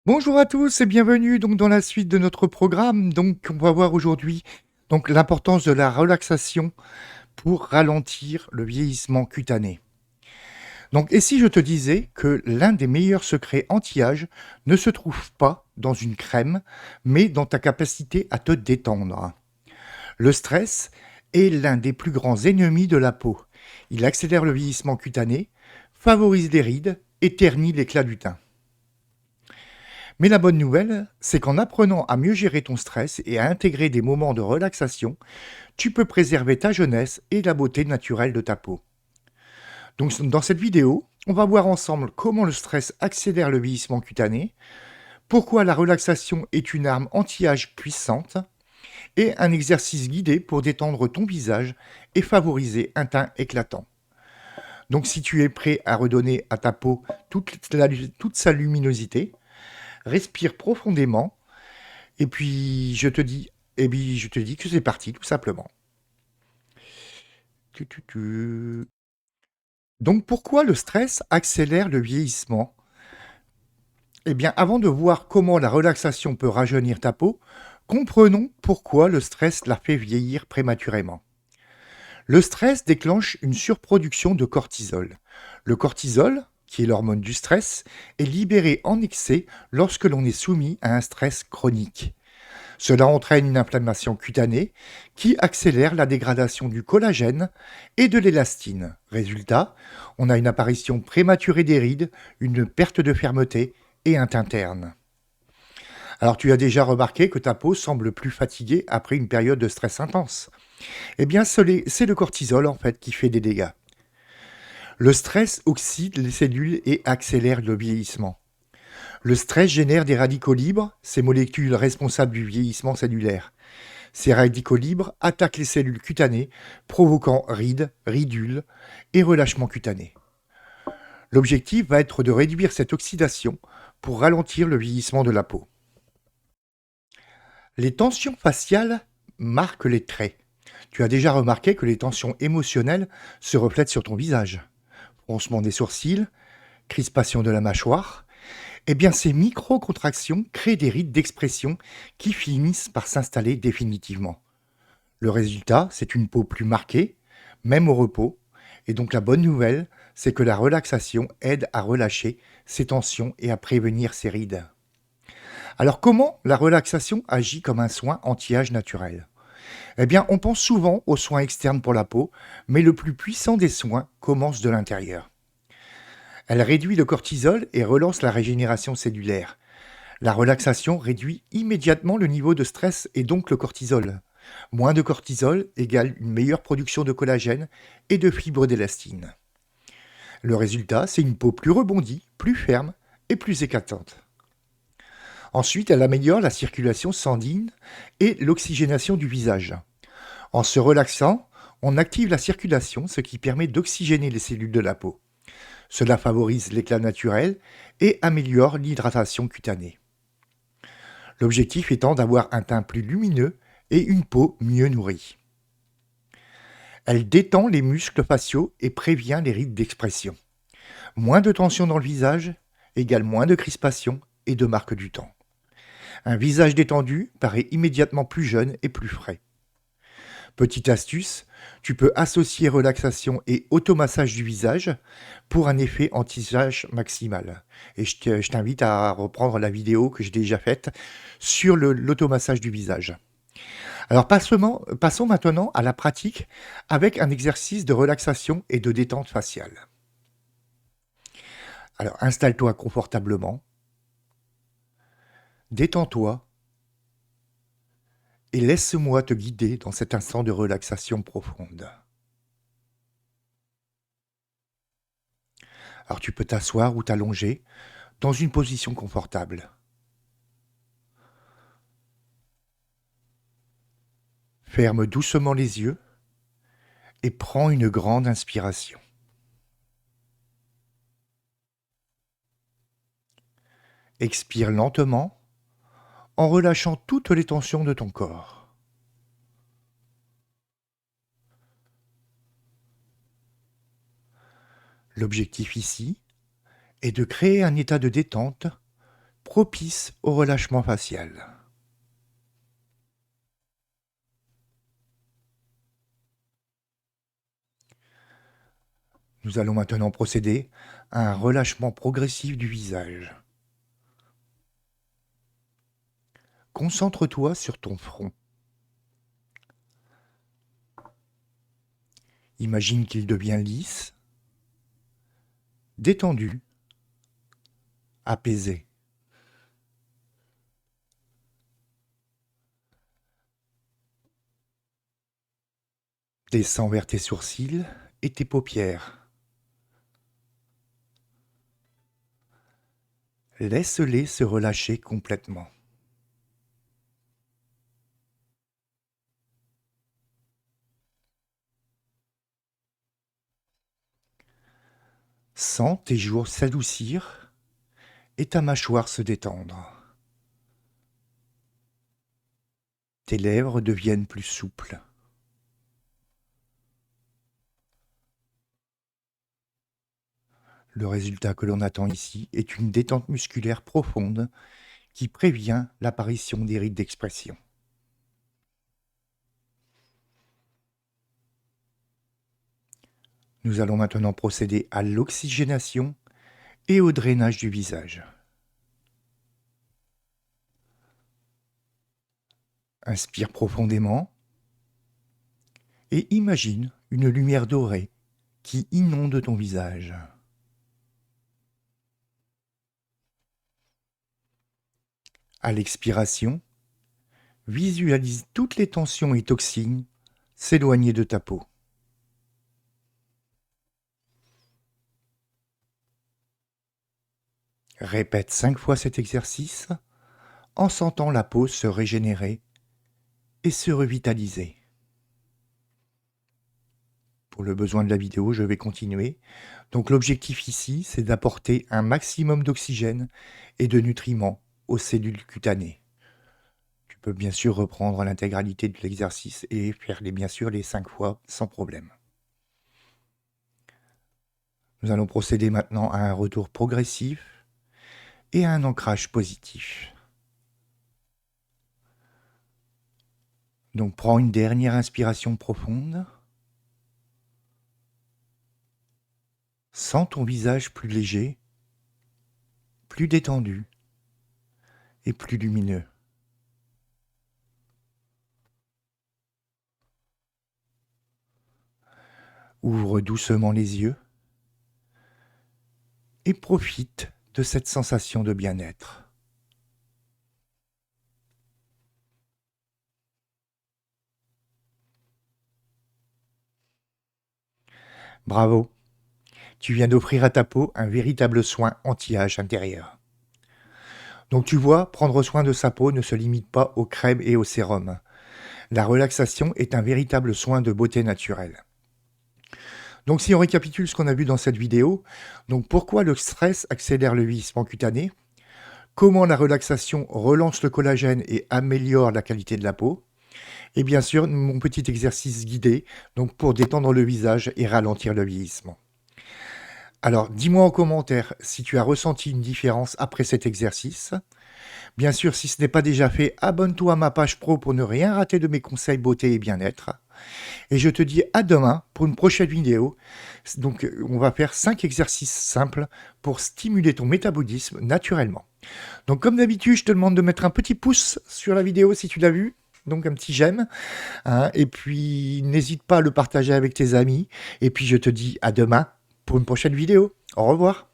Bonjour à tous et bienvenue donc dans la suite de notre programme. Donc, on va voir aujourd'hui donc l'importance de la relaxation pour ralentir le vieillissement cutané. Donc, et si je te disais que l'un des meilleurs secrets anti-âge ne se trouve pas dans une crème, mais dans ta capacité à te détendre. Le stress est l'un des plus grands ennemis de la peau. Il accélère le vieillissement cutané, favorise les rides et ternit l'éclat du teint. Mais la bonne nouvelle, c'est qu'en apprenant à mieux gérer ton stress et à intégrer des moments de relaxation, tu peux préserver ta jeunesse et la beauté naturelle de ta peau. Donc dans cette vidéo, on va voir ensemble comment le stress accélère le vieillissement cutané, pourquoi la relaxation est une arme anti-âge puissante, et un exercice guidé pour détendre ton visage et favoriser un teint éclatant. Donc si tu es prêt à redonner à ta peau toute sa luminosité, respire profondément. Et puis je te dis que c'est parti, tout simplement. Tu. Donc pourquoi le stress accélère le vieillissement? Eh bien, avant de voir comment la relaxation peut rajeunir ta peau, comprenons pourquoi le stress la fait vieillir prématurément. Le stress déclenche une surproduction de cortisol. Le cortisol, qui est l'hormone du stress, est libéré en excès lorsque l'on est soumis à un stress chronique. Cela entraîne une inflammation cutanée qui accélère la dégradation du collagène et de l'élastine. Résultat, on a une apparition prématurée des rides, une perte de fermeté et un teint terne. Alors tu as déjà remarqué que ta peau semble plus fatiguée après une période de stress intense. Eh bien, c'est le cortisol en fait qui fait des dégâts. Le stress oxyde les cellules et accélère le vieillissement. Le stress génère des radicaux libres, ces molécules responsables du vieillissement cellulaire. Ces radicaux libres attaquent les cellules cutanées, provoquant rides, ridules et relâchements cutanés. L'objectif va être de réduire cette oxydation pour ralentir le vieillissement de la peau. Les tensions faciales marquent les traits. Tu as déjà remarqué que les tensions émotionnelles se reflètent sur ton visage. Froncement des sourcils, crispation de la mâchoire. Eh bien, ces micro-contractions créent des rides d'expression qui finissent par s'installer définitivement. Le résultat, c'est une peau plus marquée, même au repos. Et donc la bonne nouvelle, c'est que la relaxation aide à relâcher ces tensions et à prévenir ces rides. Alors comment la relaxation agit comme un soin anti-âge naturel? Eh bien, on pense souvent aux soins externes pour la peau, mais le plus puissant des soins commence de l'intérieur. Elle réduit le cortisol et relance la régénération cellulaire. La relaxation réduit immédiatement le niveau de stress et donc le cortisol. Moins de cortisol égale une meilleure production de collagène et de fibres d'élastine. Le résultat, c'est une peau plus rebondie, plus ferme et plus éclatante. Ensuite, elle améliore la circulation sanguine et l'oxygénation du visage. En se relaxant, on active la circulation, ce qui permet d'oxygéner les cellules de la peau. Cela favorise l'éclat naturel et améliore l'hydratation cutanée. L'objectif étant d'avoir un teint plus lumineux et une peau mieux nourrie. Elle détend les muscles faciaux et prévient les rides d'expression. Moins de tension dans le visage égale moins de crispation et de marque du temps. Un visage détendu paraît immédiatement plus jeune et plus frais. Petite astuce, tu peux associer relaxation et automassage du visage pour un effet anti-âge maximal. Et je t'invite à reprendre la vidéo que j'ai déjà faite sur l'automassage du visage. Alors passons maintenant à la pratique avec un exercice de relaxation et de détente faciale. Alors installe-toi confortablement, détends-toi et laisse-moi te guider dans cet instant de relaxation profonde. Alors tu peux t'asseoir ou t'allonger dans une position confortable. Ferme doucement les yeux et prends une grande inspiration. Expire lentement en relâchant toutes les tensions de ton corps. L'objectif ici est de créer un état de détente propice au relâchement facial. Nous allons maintenant procéder à un relâchement progressif du visage. Concentre-toi sur ton front. Imagine qu'il devient lisse, détendu, apaisé. Descends vers tes sourcils et tes paupières. Laisse-les se relâcher complètement. Sens tes joues s'adoucir et ta mâchoire se détendre. Tes lèvres deviennent plus souples. Le résultat que l'on attend ici est une détente musculaire profonde qui prévient l'apparition des rides d'expression. Nous allons maintenant procéder à l'oxygénation et au drainage du visage. Inspire profondément et imagine une lumière dorée qui inonde ton visage. À l'expiration, visualise toutes les tensions et toxines s'éloigner de ta peau. Répète 5 fois cet exercice en sentant la peau se régénérer et se revitaliser. Pour le besoin de la vidéo, je vais continuer. Donc l'objectif ici, c'est d'apporter un maximum d'oxygène et de nutriments aux cellules cutanées. Tu peux bien sûr reprendre l'intégralité de l'exercice et faire bien sûr les 5 fois sans problème. Nous allons procéder maintenant à un retour progressif et à un ancrage positif. Donc prends une dernière inspiration profonde. Sens ton visage plus léger, plus détendu et plus lumineux. Ouvre doucement les yeux et profite de cette sensation de bien-être. Bravo! Tu viens d'offrir à ta peau un véritable soin anti-âge intérieur. Donc tu vois, prendre soin de sa peau ne se limite pas aux crèmes et aux sérums. La relaxation est un véritable soin de beauté naturelle. Donc si on récapitule ce qu'on a vu dans cette vidéo, donc pourquoi le stress accélère le vieillissement cutané, comment la relaxation relance le collagène et améliore la qualité de la peau, et bien sûr mon petit exercice guidé donc pour détendre le visage et ralentir le vieillissement. Alors dis-moi en commentaire si tu as ressenti une différence après cet exercice. Bien sûr, si ce n'est pas déjà fait, abonne-toi à ma page pro pour ne rien rater de mes conseils beauté et bien-être. Et je te dis à demain pour une prochaine vidéo. Donc on va faire 5 exercices simples pour stimuler ton métabolisme naturellement. Donc comme d'habitude, je te demande de mettre un petit pouce sur la vidéo si tu l'as vue. Donc un petit j'aime. Hein, et puis n'hésite pas à le partager avec tes amis. Et puis je te dis à demain pour une prochaine vidéo. Au revoir.